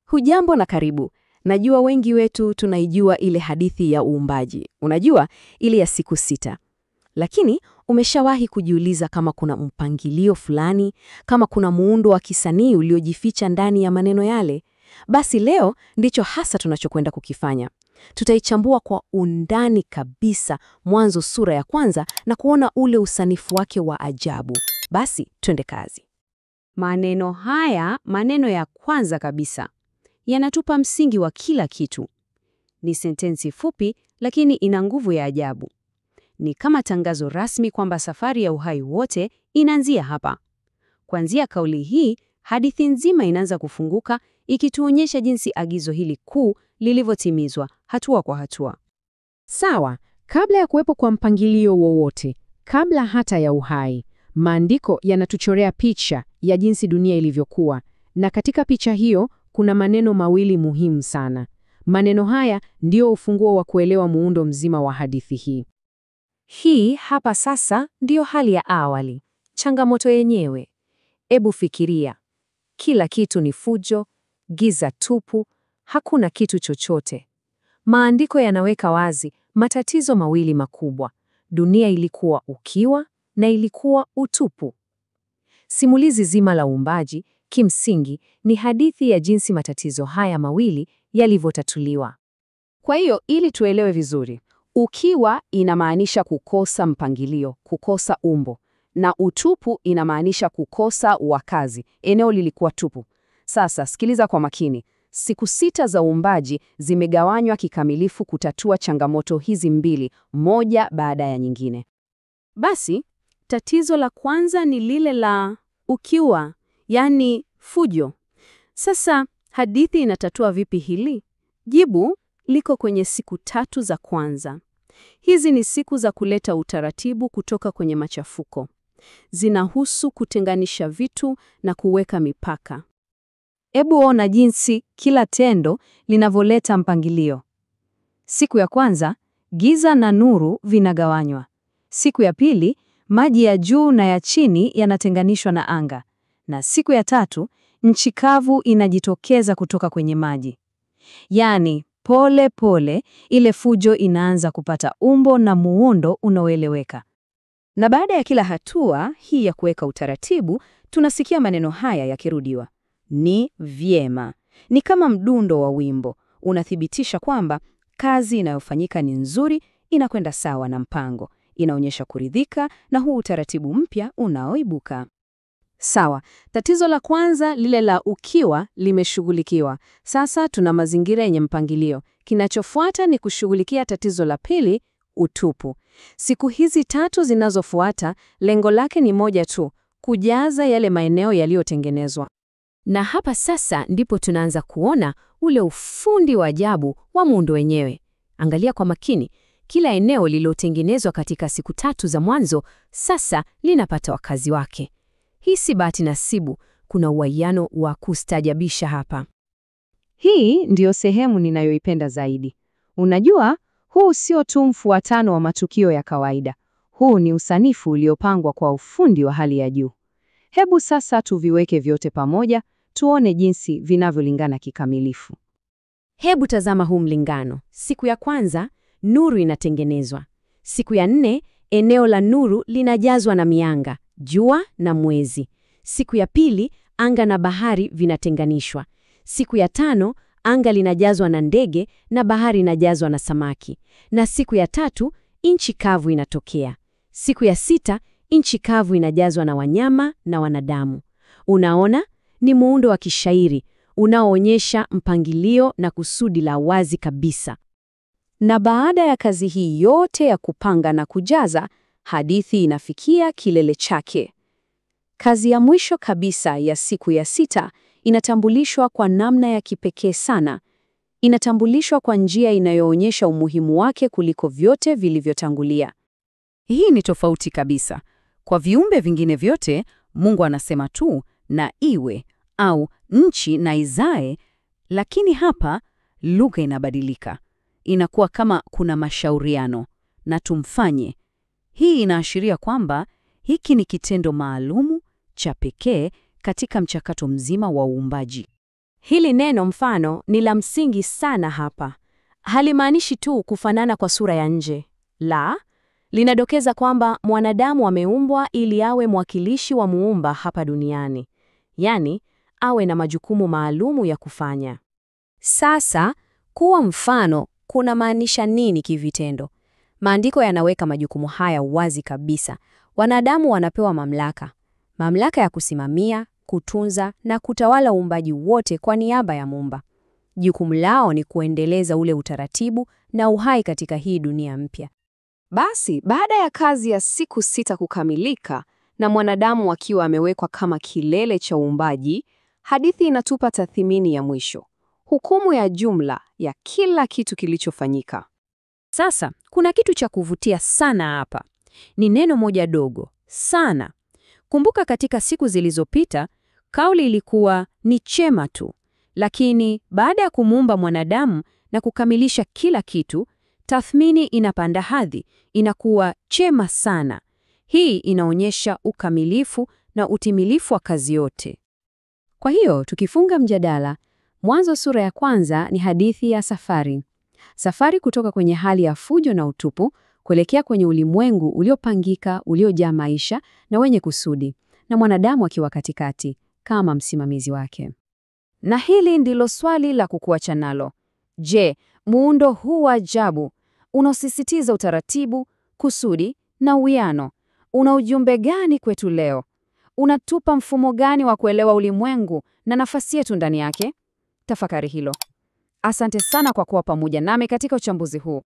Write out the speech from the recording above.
Hujambo na karibu. Najua wengi wetu tunaijua ile hadithi ya uumbaji. Unajua, ile ya siku 6. Lakini umeshawahi kujiuliza kama kuna mpangilio fulani, kama kuna muundo wa kisanii uliojificha ndani ya maneno yale? Basi leo ndicho hasa tunachokwenda kukifanya. Tutaichambua kwa undani kabisa Mwanzo sura ya kwanza na kuona ule usanifu wake wa ajabu. Basi twende kazi. Maneno haya, maneno ya kwanza kabisa, yanatupa msingi wa kila kitu. Ni sentensi fupi lakini ina nguvu ya ajabu. Ni kama tangazo rasmi kwamba safari ya uhai wote inaanzia hapa. Kuanzia kauli hii, hadithi nzima inaanza kufunguka, ikituonyesha jinsi agizo hili kuu lilivyotimizwa hatua kwa hatua. Sawa, kabla ya kuwepo kwa mpangilio wowote, kabla hata ya uhai, maandiko yanatuchorea picha ya jinsi dunia ilivyokuwa, na katika picha hiyo kuna maneno mawili muhimu sana. Maneno haya ndio ufunguo wa kuelewa muundo mzima wa hadithi hii. Hii hapa sasa ndiyo hali ya awali, changamoto yenyewe. Ebu fikiria, kila kitu ni fujo, giza tupu, hakuna kitu chochote. Maandiko yanaweka wazi matatizo mawili makubwa. Dunia ilikuwa ukiwa na ilikuwa utupu. Simulizi zima la uumbaji kimsingi ni hadithi ya jinsi matatizo haya mawili yalivyotatuliwa. Kwa hiyo, ili tuelewe vizuri, ukiwa inamaanisha kukosa mpangilio, kukosa umbo, na utupu inamaanisha kukosa wakazi. Eneo lilikuwa tupu. Sasa sikiliza kwa makini. Siku 6 za uumbaji zimegawanywa kikamilifu kutatua changamoto hizi mbili, moja baada ya nyingine. Basi, tatizo la kwanza ni lile la ukiwa, yani fujo. Sasa, hadithi inatatua vipi hili? Jibu liko kwenye siku 3 za kwanza. Hizi ni siku za kuleta utaratibu kutoka kwenye machafuko. Zinahusu kutenganisha vitu na kuweka mipaka. Ebu ona jinsi kila tendo linavyoleta mpangilio. Siku ya kwanza, giza na nuru vinagawanywa. Siku ya pili, maji ya juu na ya chini yanatenganishwa na anga. Na siku ya tatu, nchi kavu inajitokeza kutoka kwenye maji. Yaani, pole pole, ile fujo inaanza kupata umbo na muundo unaoeleweka. Na baada ya kila hatua hii ya kuweka utaratibu, tunasikia maneno haya yakirudiwa. Ni vyema. Ni kama mdundo wa wimbo. Unathibitisha kwamba kazi inayofanyika ni nzuri, inakwenda sawa na mpango. Inaonyesha kuridhika na huu utaratibu mpya unaoibuka. Sawa, tatizo la kwanza lile la ukiwa limeshughulikiwa. Sasa tuna mazingira yenye mpangilio. Kinachofuata ni kushughulikia tatizo la pili, utupu. Siku hizi 3 zinazofuata, lengo lake ni moja tu, kujaza yale maeneo yaliyotengenezwa. Na hapa sasa ndipo tunaanza kuona ule ufundi wa ajabu wa muundo wenyewe. Angalia kwa makini, kila eneo lililotengenezwa katika siku 3 za mwanzo sasa linapata wakazi wake. Hii si bahati nasibu, kuna uwiano wa kustajabisha hapa. Hii ndiyo sehemu ninayoipenda zaidi. Unajua, huu sio tu mfuatano wa matukio ya kawaida. Huu ni usanifu uliopangwa kwa ufundi wa hali ya juu. Hebu sasa tuviweke vyote pamoja, tuone jinsi vinavyolingana kikamilifu. Hebu tazama huu mlingano. Siku ya kwanza, nuru inatengenezwa. Siku ya 4, eneo la nuru linajazwa na mianga, jua na mwezi. Siku ya pili, anga na bahari vinatenganishwa. Siku ya 5, anga linajazwa na ndege na bahari inajazwa na samaki. Na siku ya 3, nchi kavu inatokea. Siku ya 6, nchi kavu inajazwa na wanyama na wanadamu. Unaona? Ni muundo wa kishairi unaoonyesha mpangilio na kusudi la wazi kabisa. Na baada ya kazi hii yote ya kupanga na kujaza, hadithi inafikia kilele chake. Kazi ya mwisho kabisa ya siku ya 6 inatambulishwa kwa namna ya kipekee sana. Inatambulishwa kwa njia inayoonyesha umuhimu wake kuliko vyote vilivyotangulia. Hii ni tofauti kabisa. Kwa viumbe vingine vyote, Mungu anasema tu na iwe au nchi na izae, lakini hapa lugha inabadilika. Inakuwa kama kuna mashauriano na tumfanye. Hii inaashiria kwamba hiki ni kitendo maalumu cha pekee katika mchakato mzima wa uumbaji. Hili neno mfano ni la msingi sana hapa. Halimaanishi tu kufanana kwa sura ya nje. La, linadokeza kwamba mwanadamu ameumbwa ili awe mwakilishi wa Muumba hapa duniani. Yaani, awe na majukumu maalumu ya kufanya. Sasa, kuwa mfano kunamaanisha nini kivitendo? Maandiko yanaweka majukumu haya wazi kabisa. Wanadamu wanapewa mamlaka. Mamlaka ya kusimamia, kutunza na kutawala uumbaji wote kwa niaba ya Muumba. Jukumu lao ni kuendeleza ule utaratibu na uhai katika hii dunia mpya. Basi, baada ya kazi ya siku 6 kukamilika na mwanadamu akiwa amewekwa kama kilele cha uumbaji, hadithi inatupa tathmini ya mwisho. Hukumu ya jumla ya kila kitu kilichofanyika. Sasa, kuna kitu cha kuvutia sana hapa. Ni neno moja dogo, sana. Kumbuka katika siku zilizopita, kauli ilikuwa ni chema tu. Lakini baada ya kumuumba mwanadamu na kukamilisha kila kitu, tathmini inapanda hadhi, inakuwa chema sana. Hii inaonyesha ukamilifu na utimilifu wa kazi yote. Kwa hiyo, tukifunga mjadala, Mwanzo sura ya 1 ni hadithi ya safari. Safari kutoka kwenye hali ya fujo na utupu, kuelekea kwenye ulimwengu uliopangika, uliojaa maisha na wenye kusudi, na mwanadamu akiwa katikati, kama msimamizi wake. Na hili ndilo swali la kukuacha nalo. Je, muundo huu wa ajabu, unaosisitiza utaratibu, kusudi na uwiano, una ujumbe gani kwetu leo? Unatupa mfumo gani wa kuelewa ulimwengu na nafasi yetu ndani yake? Tafakari hilo. Asante sana kwa kuwa pamoja nami katika uchambuzi huu.